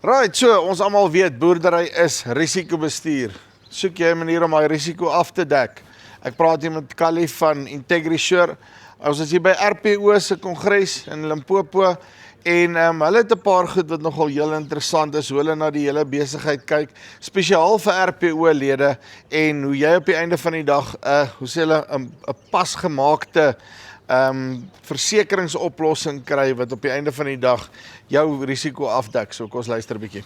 Right, so ons almal weet boerdery is risikobestuur. Soek jy 'n manier om daai risiko af te dek? Ek praat hier met Callie van IntegriSure. Ons is hier by RPO se kongres in Limpopo en hulle het 'n paar goed wat nogal heel interessant is, hoe hulle na die hele besigheid kyk, spesiaal vir RPO-lede en hoe jy op die einde van die dag 'n pasgemaakte versekeringsoplossing kry wat op die einde van die dag jou risiko afdek. So kom ons luister 'n bietjie.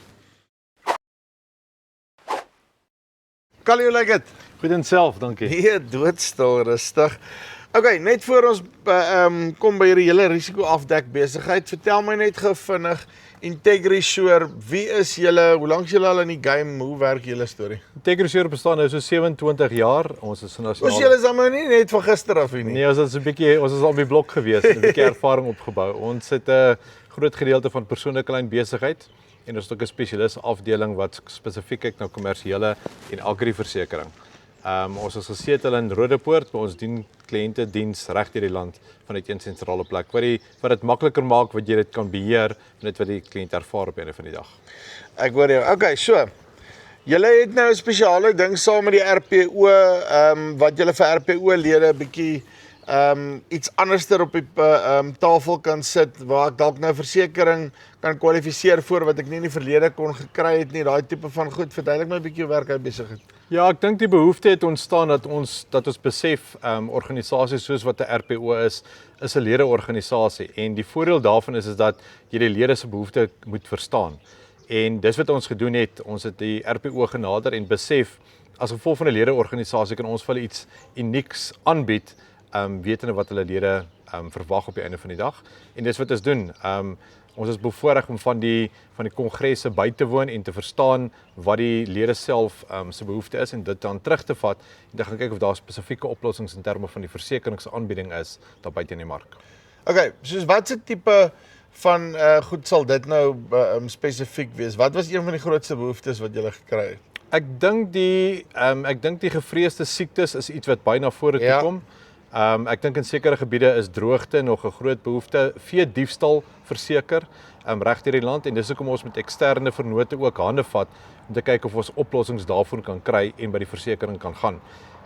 Callie, hoe lyk dit? Goed en self, dankie. Nee, doodstil, rustig. Okay, net voor ons kom by hierdie hele risiko afdek besigheid, vertel my net gou vinnig, IntegriSure, wie is julle, hoe lank is julle al in die game, hoe werk julle storie? IntegriSure bestaan nou so 27 jaar, ons is nasionaal. Ons julle is dan nou nie net van gister af nie. Nee, ons is al op die blok gewees, 'n bietjie ervaring opgebou. Ons het 'n groot gedeelte van persoonlike klein besigheid en ons het ook 'n spesialis afdeling wat spesifiek kyk na kommersiële en agriversekering. Ons is gesetel in Rodepoort, maar ons dien kliënte diens reg deur die land vanuit 'n sentrale plek wat dit makliker maak wat jy dit kan beheer net wat die kliënt ervaar op 'n van die dag. Ek hoor jou. Okay, so. Julle het nou 'n spesiale ding saam met die RPO wat julle vir RPO-lede 'n bietjie iets anderster op die tafel kan sit waar ek dalk nou versekering kan kwalifiseer voor wat ek nie in die verlede kon gekry het nie, daai tipe van goed. Verduidelik my 'n bietjie hoe werk hy besigheid. Ja, ek dink die behoefte het ontstaan dat ons besef organisasies soos wat 'n RPO is 'n ledeorganisasie en die voordeel daarvan is dat jy die lede se behoefte moet verstaan. En dis wat ons gedoen het. Ons het die RPO genader en besef as gevolg van 'n ledeorganisasie kan ons vir hulle iets unieks aanbied, wetende wat hulle lede verwag op die einde van die dag. En dis wat ons doen. Ons is bevoorreg om van die kongresse by te woon en te verstaan wat die lede self se behoefte is en dit dan terug te vat en dan gaan kyk of daar spesifieke oplossings in terme van die versekeringsaanbieding is daar buite in die mark. Okay, soos watse tipe van goed sal dit nou spesifiek wees? Wat was een van die grootste behoeftes wat julle gekry het? Ek dink die gevreesde siektes is iets wat baie na vore toe kom. Ek dink in sekere gebiede is droogte nog 'n groot behoefte, vee diefstal verseker reg deur die land en dis hoekom ons met eksterne vennote ook hande vat om te kyk of ons oplossings daarvoor kan kry en by die versekering kan gaan.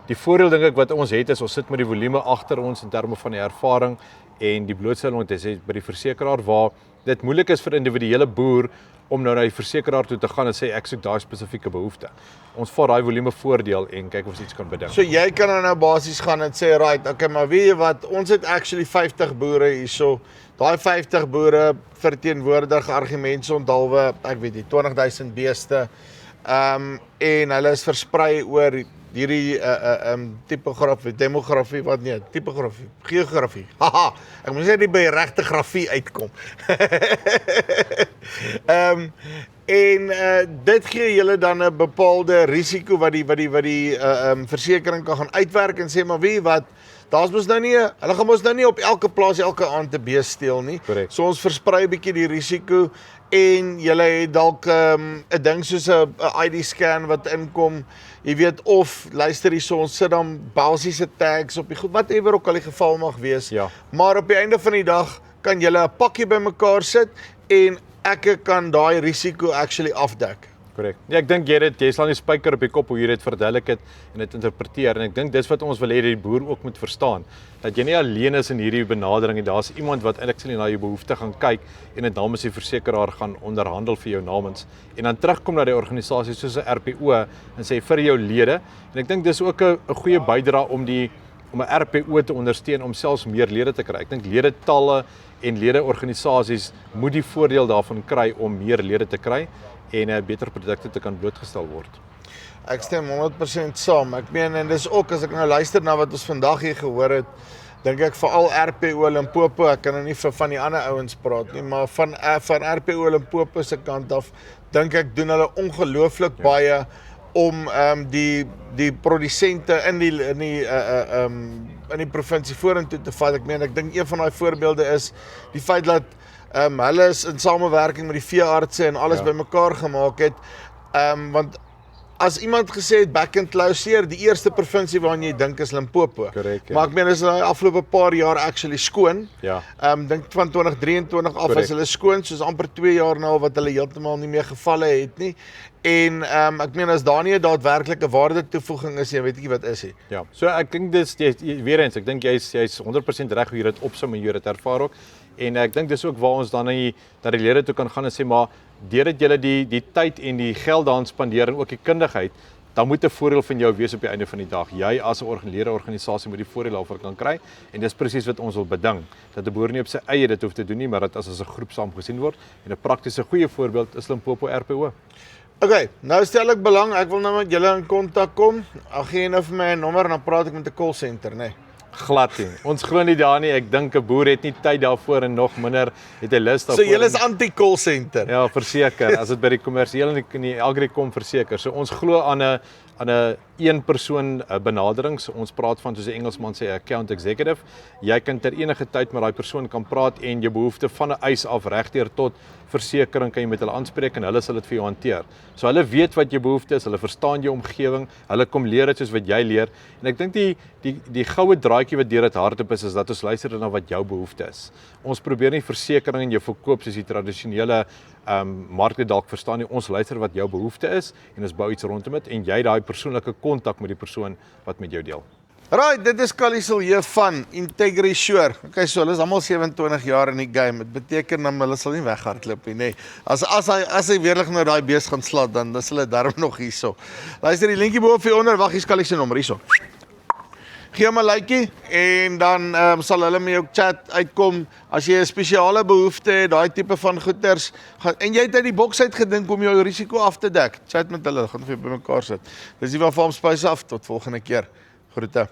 Die voordeel dink ek wat ons het is ons sit met die volume agter ons in terme van die ervaring en die blootstelling wat jy by die versekeraar waar dit moeilik is vir individuele boer om nou na die versekeraar toe te gaan en sê ek soek daai spesifieke behoefte. Ons vat daai volume voordeel en kyk of ons iets kan beding. So jy kan nou basies gaan en sê right, okay, maar weet jy wat, ons het actually 50 boere hierso. Daai 50 boere verteenwoordig argumentsonthaalwe, ek weet nie, 20,000 beeste. En hulle is versprei oor hierdie geografie. Haha, ek moet sê nie by regte grafie uitkom. Dit gee julle dan 'n bepaalde risiko wat die versekering kan gaan uitwerk en sê maar wie wat, hulle gaan mos nou nie op elke plaas elke aand 'n bees steel nie. Correct. So ons versprei 'n bietjie die risiko en julle het dalk 'n ding soos 'n ID scan wat inkom. Jy weet of luister hierso, ons sit dan basiese tags op die goed, whatever ook al die geval mag wees. Ja. Maar op die einde van die dag kan julle 'n pakkie bymekaar sit en ek kan daai risiko actually afdek. Korrek. Ja, ek dink jy slaan die spyker op die kop hoe jy dit verduidelik het en dit interpreteer en ek dink dis wat ons wil hê die boer ook moet verstaan. Dat jy nie alleen is in hierdie benadering en daar's iemand wat eintlik na jou behoefte gaan kyk en dit namens die versekeraar gaan onderhandel vir jou namens en dan terugkom na die organisasie soos 'n RPO en sê vir jou lede en ek dink dis ook 'n goeie bydrae om 'n RPO te ondersteun om selfs meer lede te kry. Ek dink ledetalle en ledeorganisasies moet die voordeel daarvan kry om meer lede te kry en beter produkte te kan blootgestel word. Ek stem 100% saam. Ek meen en dis ook as ek nou luister na wat ons vandag hier gehoor het, dink ek veral RPO Limpopo, ek kan nou nie vir van die ander ouens praat nie, maar van RPO Limpopo se kant af dink ek doen hulle ongelooflik baie om die produsente in die provinsie vorentoe te vat. Ek meen ek dink een van daai voorbeelde is die feit dat hulle is in samewerking met die veeartse en alles bymekaar gemaak het, want as iemand gesê het back and closeer, die eerste provinsie waarna jy dink is Limpopo. Korrek, ja. Maar ek meen is hulle afgelope paar jaar actually skoon. Ja. Dink van 2023 af Correct. is hulle skoon, soos amper 2 jaar nou wat hulle heeltemal nie meer gevalle het nie. En ek meen as daar nie 'n daadwerklike waarde toevoeging is, jy weet nie wat is nie. Ja, so ek dink weer eens, ek dink jy's 100% reg hoe jy dit opsom en jy dit ervaar ook. En ek dink dis ook waar ons dan na die lede toe kan gaan en sê maar deurdat julle die tyd en die geld daarin spandeer en ook die kundigheid, dan moet 'n voordeel van jou wees op die einde van die dag. Jy as 'n organisasie moet die voordeel daarvoor kan kry en dis presies wat ons wil beding. Dat 'n boer nie op sy eie dit hoef te doen nie, maar dat as 'n groep saam gesien word. En 'n praktiese goeie voorbeeld is Limpopo RPO. Okay, nou stel ek belang, ek wil nou met julle in kontak kom. Ag gee nou vir my 'n nommer en dan praat ek met 'n call center, né? Glad nie. Ons glo nie daar nie. Ek dink 'n boer het nie tyd daarvoor en nog minder het 'n lus daarvoor. So julle is anti-call center. Ja, verseker. As dit by die kommersiële en die agrikom verseker. So ons glo aan 'n een persoon benadering. So ons praat van soos die Engelsman sê 'n account executive. Jy kan ter enige tyd met daai persoon kan praat en jou behoefte van 'n eis af regdeur tot versekering kan jy met hulle aanspreek en hulle sal dit vir jou hanteer. So hulle weet wat jou behoefte is, hulle verstaan jou omgewing, hulle kom leer dit soos wat jy leer. En ek dink die goue draadjie wat deur dit hardop is dat ons luister na wat jou behoefte is. Ons probeer nie versekering en jou verkoop soos die tradisionele markte dalk verstaan nie. Ons luister wat jou behoefte is en ons bou iets rondom dit en jy daai persoonlike kontak met die persoon wat met jou deel. Right, dit is Callie Silje van IntegriSure. Okay, so hulle is almal 27 jaar in die game. Dit beteken dan hulle sal nie weghardloop nie, nê. As hy weerlig nou daai bees gaan slat, dan is hulle darm nog hierso. Luister die linkie bo vir onder, wag, hier's Callie se nommer hierso. Gee hom 'n likeie en dan sal hulle met jou chat uitkom as jy 'n spesiale behoefte het, daai tipe van goeders en jy het uit die boks uit gedink om jou risiko af te dek. Chat met hulle, gaan vir jou bymekaar sit. Dis die van Farm Spice af tot volgende keer. Groete.